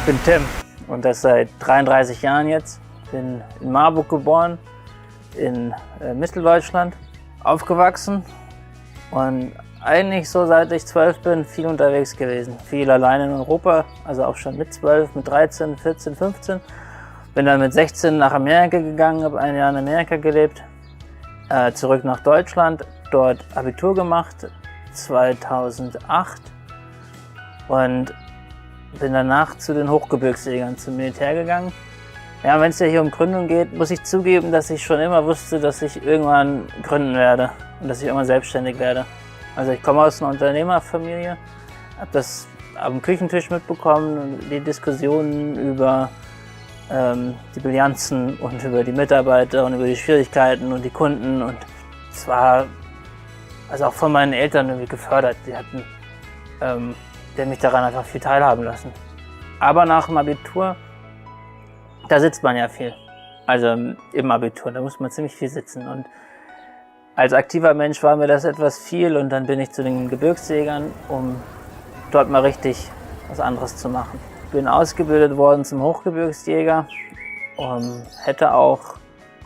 bin Tim und das seit 33 Jahren jetzt. Bin in Marburg geboren, in Mitteldeutschland, aufgewachsen und eigentlich so seit ich 12 bin viel unterwegs gewesen. Viel allein in Europa, also auch schon mit 12, mit 13, 14, 15. Bin dann mit 16 nach Amerika gegangen, habe ein Jahr in Amerika gelebt, zurück nach Deutschland, dort Abitur gemacht, 2008 und bin danach zu den Hochgebirgsjägern zum Militär gegangen. Ja, wenn es ja hier um Gründung geht, muss ich zugeben, dass ich schon immer wusste, dass ich irgendwann gründen werde und dass ich irgendwann selbstständig werde. Also ich komme aus einer Unternehmerfamilie, habe das am Küchentisch mitbekommen, die Diskussionen über die Bilanzen und über die Mitarbeiter und über die Schwierigkeiten und die Kunden, und es war also auch von meinen Eltern irgendwie gefördert. Die hatten mich daran einfach viel teilhaben lassen. Aber nach dem Abitur, da sitzt man ja viel. Also im Abitur, da muss man ziemlich viel sitzen. Und als aktiver Mensch war mir das etwas viel, und dann bin ich zu den Gebirgsjägern, um dort mal richtig was anderes zu machen. Bin ausgebildet worden zum Hochgebirgsjäger, hätte auch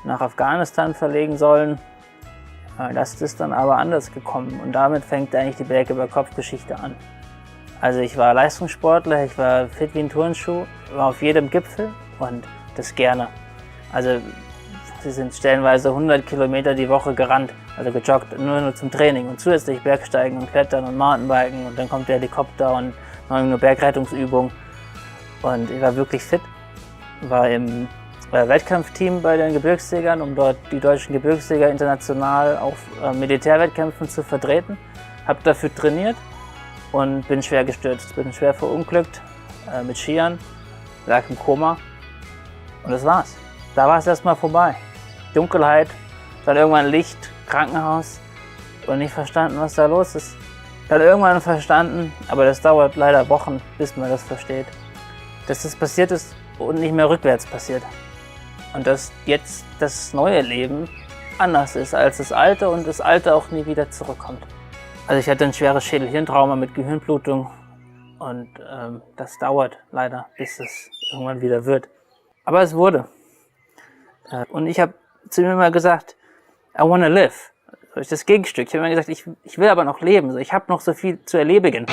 nach Afghanistan verlegen sollen. Das ist dann aber anders gekommen, und damit fängt eigentlich die Berg-über-Kopf-Geschichte an. Also ich war Leistungssportler, ich war fit wie ein Turnschuh, war auf jedem Gipfel und das gerne. Also sie sind stellenweise 100 Kilometer die Woche gerannt, also gejoggt, nur zum Training, und zusätzlich Bergsteigen und Klettern und Mountainbiken, und dann kommt der Helikopter und noch eine Bergrettungsübung. Und ich war wirklich fit, war im Wettkampfteam bei den Gebirgsjägern, um dort die deutschen Gebirgsjäger international auf Militärwettkämpfen zu vertreten. Habe dafür trainiert und bin schwer gestürzt, bin schwer verunglückt mit Skiern, lag im Koma, und das war's. Da war es erstmal vorbei. Dunkelheit, dann irgendwann Licht, Krankenhaus, und nicht verstanden, was da los ist. Dann irgendwann verstanden, aber das dauert leider Wochen, bis man das versteht, dass das passiert ist und nicht mehr rückwärts passiert. Und dass jetzt das neue Leben anders ist als das alte, und das alte auch nie wieder zurückkommt. Also ich hatte ein schweres Schädel-Hirntrauma mit Gehirnblutung, und das dauert leider, bis es irgendwann wieder wird. Aber es wurde. Und ich habe zu mir immer gesagt, I wanna live. Das ist das Gegenstück. Ich habe immer gesagt, ich will aber noch leben. Ich habe noch so viel zu erledigen.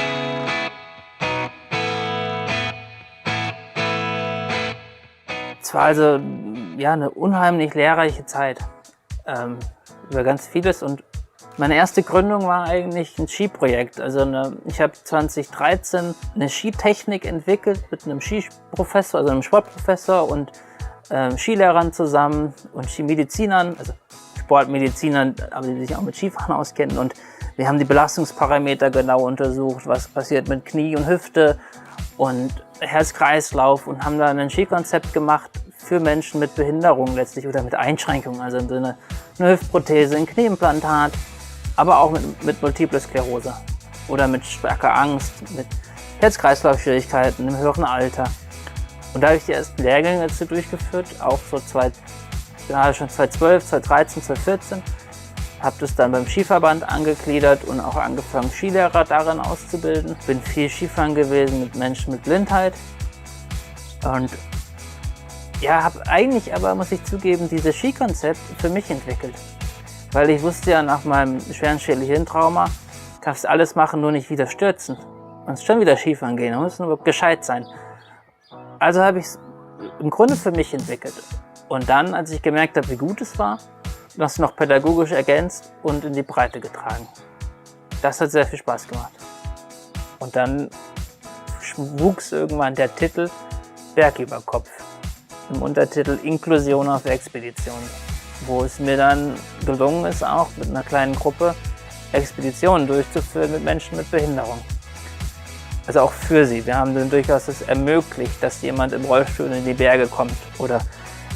Es war also ja, eine unheimlich lehrreiche Zeit über ganz vieles, und meine erste Gründung war eigentlich ein Skiprojekt. Also ich habe 2013 eine Skitechnik entwickelt mit einem Skiprofessor, also einem Sportprofessor und Skilehrern zusammen und Skimedizinern, also Sportmedizinern, aber die sich auch mit Skifahren auskennen, und wir haben die Belastungsparameter genau untersucht, was passiert mit Knie und Hüfte und Herz-Kreislauf, und haben da ein Skikonzept gemacht für Menschen mit Behinderung letztlich oder mit Einschränkungen, also im Sinne eine Hüftprothese, ein Knieimplantat, aber auch mit Multiple Sklerose oder mit starker Angst, mit Herz-Kreislauf-Schwierigkeiten im höheren Alter. Und da habe ich die ersten Lehrgänge dazu durchgeführt, auch so schon 2012, 2013, 2014. Habe das dann beim Skiverband angegliedert und auch angefangen, Skilehrer darin auszubilden. Bin viel Skifahren gewesen mit Menschen mit Blindheit. Und ja, habe eigentlich aber, muss ich zugeben, dieses Skikonzept für mich entwickelt. Weil ich wusste ja, nach meinem schweren Schädel-Hirntrauma, darfst alles machen, nur nicht wieder stürzen. Und schon wieder Skifahren gehen, da muss nur gescheit sein. Also habe ich es im Grunde für mich entwickelt. Und dann, als ich gemerkt habe, wie gut es war, das noch pädagogisch ergänzt und in die Breite getragen. Das hat sehr viel Spaß gemacht. Und dann wuchs irgendwann der Titel Berg über Kopf im Untertitel Inklusion auf Expedition, wo es mir dann gelungen ist, auch mit einer kleinen Gruppe Expeditionen durchzuführen mit Menschen mit Behinderung. Also auch für sie. Wir haben dann durchaus es ermöglicht, dass jemand im Rollstuhl in die Berge kommt oder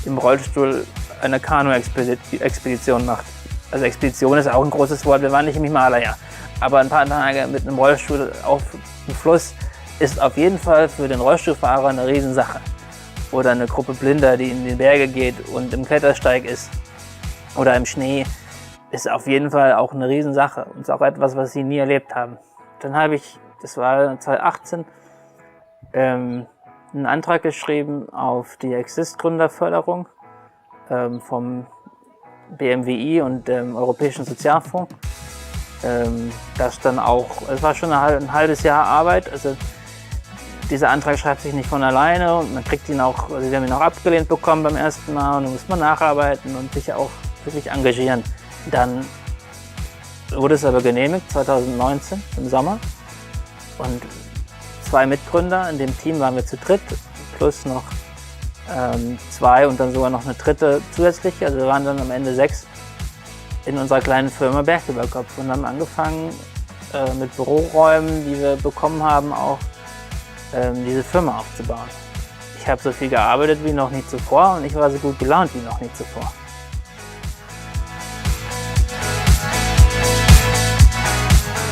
im Rollstuhl eine Kanu-Expedition macht. Also Expedition ist auch ein großes Wort, wir waren nicht im Himalaya. Aber ein paar Tage mit einem Rollstuhl auf dem Fluss ist auf jeden Fall für den Rollstuhlfahrer eine Riesensache. Oder eine Gruppe Blinder, die in die Berge geht und im Klettersteig ist oder im Schnee, ist auf jeden Fall auch eine Riesensache. Und ist auch etwas, was sie nie erlebt haben. Dann habe ich, das war 2018, einen Antrag geschrieben auf die Exist-Gründerförderung vom BMWI und dem Europäischen Sozialfonds. Das dann auch, es war schon ein halbes Jahr Arbeit. Also dieser Antrag schreibt sich nicht von alleine und man kriegt ihn auch, also wir haben ihn auch abgelehnt bekommen beim ersten Mal und dann muss man nacharbeiten und sich auch wirklich engagieren. Dann wurde es aber genehmigt, 2019 im Sommer. Und 2 Mitgründer, in dem Team waren wir zu dritt, plus noch 2 und dann sogar noch eine dritte zusätzliche. Also wir waren dann am Ende 6 in unserer kleinen Firma Berg über Kopf und haben angefangen mit Büroräumen, die wir bekommen haben, auch diese Firma aufzubauen. Ich habe so viel gearbeitet wie noch nie zuvor und ich war so gut gelaunt wie noch nie zuvor.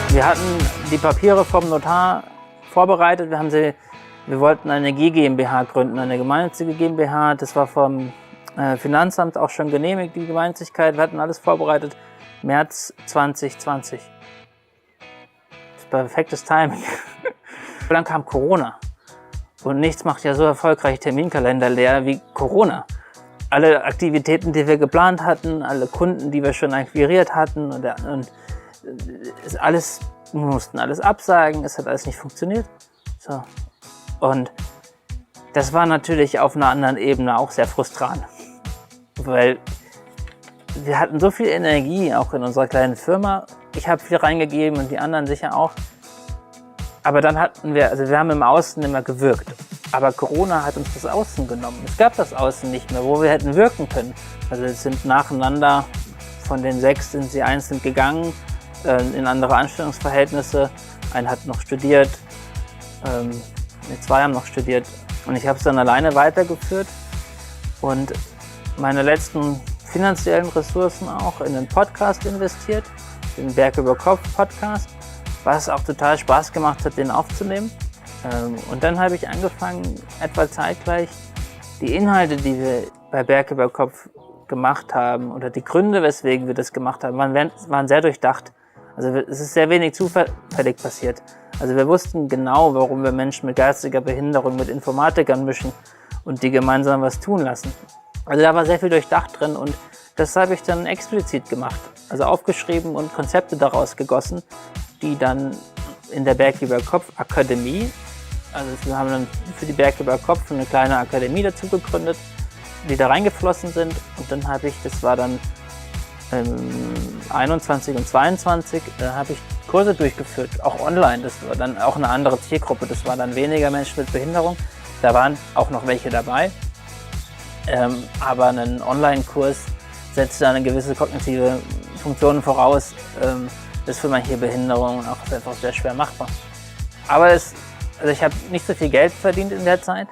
Wir hatten die Papiere vom Notar vorbereitet. Wir wollten eine G GmbH gründen, eine gemeinnützige GmbH. Das war vom Finanzamt auch schon genehmigt, die Gemeinnützigkeit. Wir hatten alles vorbereitet. März 2020. Das ist perfektes Timing. Dann kam Corona. Und nichts macht ja so erfolgreich Terminkalender leer wie Corona. Alle Aktivitäten, die wir geplant hatten, alle Kunden, die wir schon akquiriert hatten und wir mussten alles absagen, es hat alles nicht funktioniert. So. Und das war natürlich auf einer anderen Ebene auch sehr frustrierend. Weil wir hatten so viel Energie, auch in unserer kleinen Firma. Ich habe viel reingegeben und die anderen sicher auch. Aber dann wir haben im Außen immer gewirkt. Aber Corona hat uns das Außen genommen. Es gab das Außen nicht mehr, wo wir hätten wirken können. Also es sind nacheinander, von den 6 sind sie einzeln gegangen, in andere Anstellungsverhältnisse. Einer hat noch studiert, 2 haben noch studiert. Und ich habe es dann alleine weitergeführt und meine letzten finanziellen Ressourcen auch in den Podcast investiert, den Berg über Kopf Podcast, was auch total Spaß gemacht hat, den aufzunehmen. Und dann habe ich angefangen, etwa zeitgleich die Inhalte, die wir bei Berg über Kopf gemacht haben oder die Gründe, weswegen wir das gemacht haben, waren sehr durchdacht. Also es ist sehr wenig zufällig passiert. Also wir wussten genau, warum wir Menschen mit geistiger Behinderung mit Informatikern mischen und die gemeinsam was tun lassen. Also da war sehr viel durchdacht drin und das habe ich dann explizit gemacht. Also aufgeschrieben und Konzepte daraus gegossen, die dann in der Berg über Kopf Akademie, also wir haben dann für die Berg über Kopf eine kleine Akademie dazu gegründet, die da reingeflossen sind und dann habe ich, das war dann 21 und 22, habe ich Kurse durchgeführt, auch online. Das war dann auch eine andere Zielgruppe, das waren dann weniger Menschen mit Behinderung, da waren auch noch welche dabei, aber ein Online-Kurs setzt da eine gewisse kognitive Funktion voraus, das ist für manche Behinderungen auch einfach sehr schwer machbar. Aber also ich habe nicht so viel Geld verdient in der Zeit,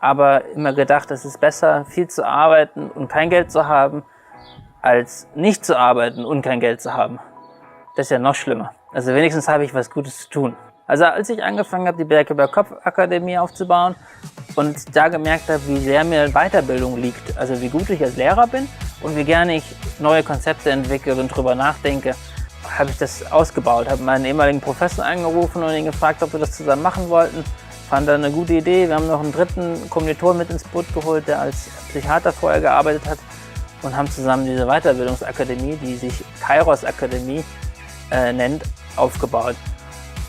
aber immer gedacht, es ist besser, viel zu arbeiten und kein Geld zu haben, als nicht zu arbeiten und kein Geld zu haben. Das ist ja noch schlimmer. Also wenigstens habe ich was Gutes zu tun. Also als ich angefangen habe, die Berg über Kopf Akademie aufzubauen und da gemerkt habe, wie sehr mir Weiterbildung liegt, also wie gut ich als Lehrer bin und wie gerne ich neue Konzepte entwickle und drüber nachdenke, habe ich das ausgebaut, habe meinen ehemaligen Professor angerufen und ihn gefragt, ob wir das zusammen machen wollten. Fand er eine gute Idee. Wir haben noch einen dritten Kommiliton mit ins Boot geholt, der als Psychiater vorher gearbeitet hat und haben zusammen diese Weiterbildungsakademie, die sich Kairos Akademie nennt, aufgebaut.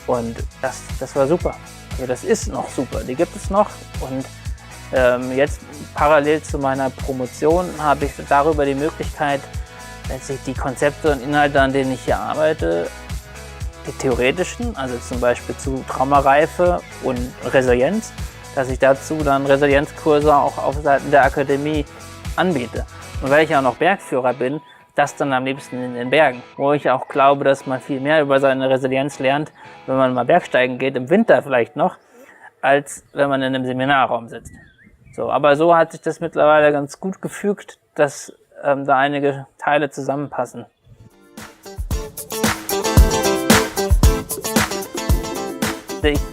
Und das war super. Also das ist noch super, die gibt es noch. Und jetzt parallel zu meiner Promotion habe ich darüber die Möglichkeit, letztlich die Konzepte und Inhalte, an denen ich hier arbeite, die theoretischen, also zum Beispiel zu Traumareife und Resilienz, dass ich dazu dann Resilienzkurse auch auf Seiten der Akademie anbiete. Und weil ich auch noch Bergführer bin, das dann am liebsten in den Bergen, wo ich auch glaube, dass man viel mehr über seine Resilienz lernt, wenn man mal Bergsteigen geht, im Winter vielleicht noch, als wenn man in einem Seminarraum sitzt. So, aber so hat sich das mittlerweile ganz gut gefügt, dass da einige Teile zusammenpassen.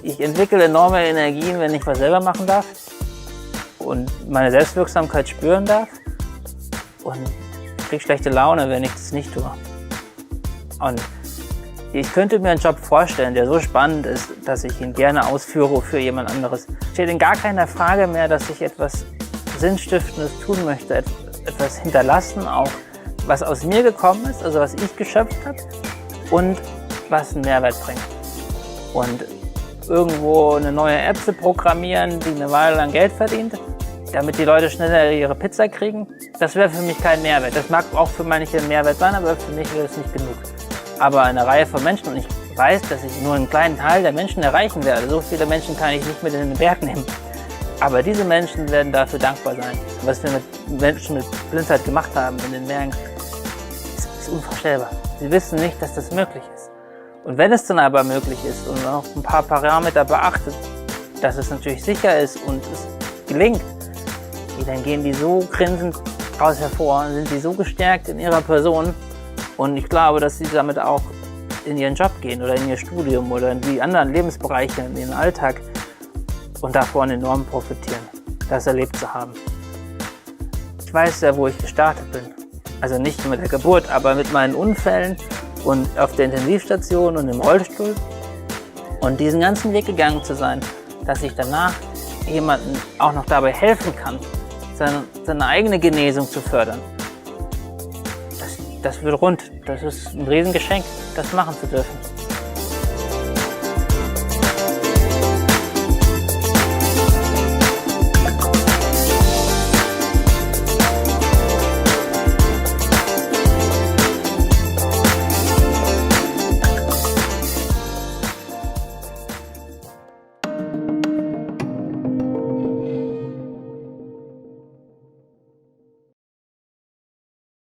Ich entwickle enorme Energien, wenn ich was selber machen darf und meine Selbstwirksamkeit spüren darf und ich kriege schlechte Laune, wenn ich das nicht tue. Und Ich könnte mir einen Job vorstellen, der so spannend ist, dass ich ihn gerne ausführe für jemand anderes. Es steht in gar keiner Frage mehr, dass ich etwas Sinnstiftendes tun möchte, etwas hinterlassen, auch was aus mir gekommen ist, also was ich geschöpft habe und was einen Mehrwert bringt. Und irgendwo eine neue App zu programmieren, die eine Weile lang Geld verdient, damit die Leute schneller ihre Pizza kriegen, das wäre für mich kein Mehrwert. Das mag auch für manche ein Mehrwert sein, aber für mich wäre es nicht genug. Aber eine Reihe von Menschen, und ich weiß, dass ich nur einen kleinen Teil der Menschen erreichen werde. So viele Menschen kann ich nicht mit in den Berg nehmen. Aber diese Menschen werden dafür dankbar sein. Was wir mit Menschen mit Blindheit gemacht haben in den Bergen, ist unvorstellbar. Sie wissen nicht, dass das möglich ist. Und wenn es dann aber möglich ist und man auch ein paar Parameter beachtet, dass es natürlich sicher ist und es gelingt, dann gehen die so grinsend daraus hervor, sind die so gestärkt in ihrer Person. Und ich glaube, dass sie damit auch in ihren Job gehen oder in ihr Studium oder in die anderen Lebensbereiche, in ihren Alltag und davon enorm profitieren, das erlebt zu haben. Ich weiß ja, wo ich gestartet bin. Also nicht mit der Geburt, aber mit meinen Unfällen und auf der Intensivstation und im Rollstuhl. Und diesen ganzen Weg gegangen zu sein, dass ich danach jemandem auch noch dabei helfen kann, seine eigene Genesung zu fördern. Das wird rund. Das ist ein Riesengeschenk, das machen zu dürfen.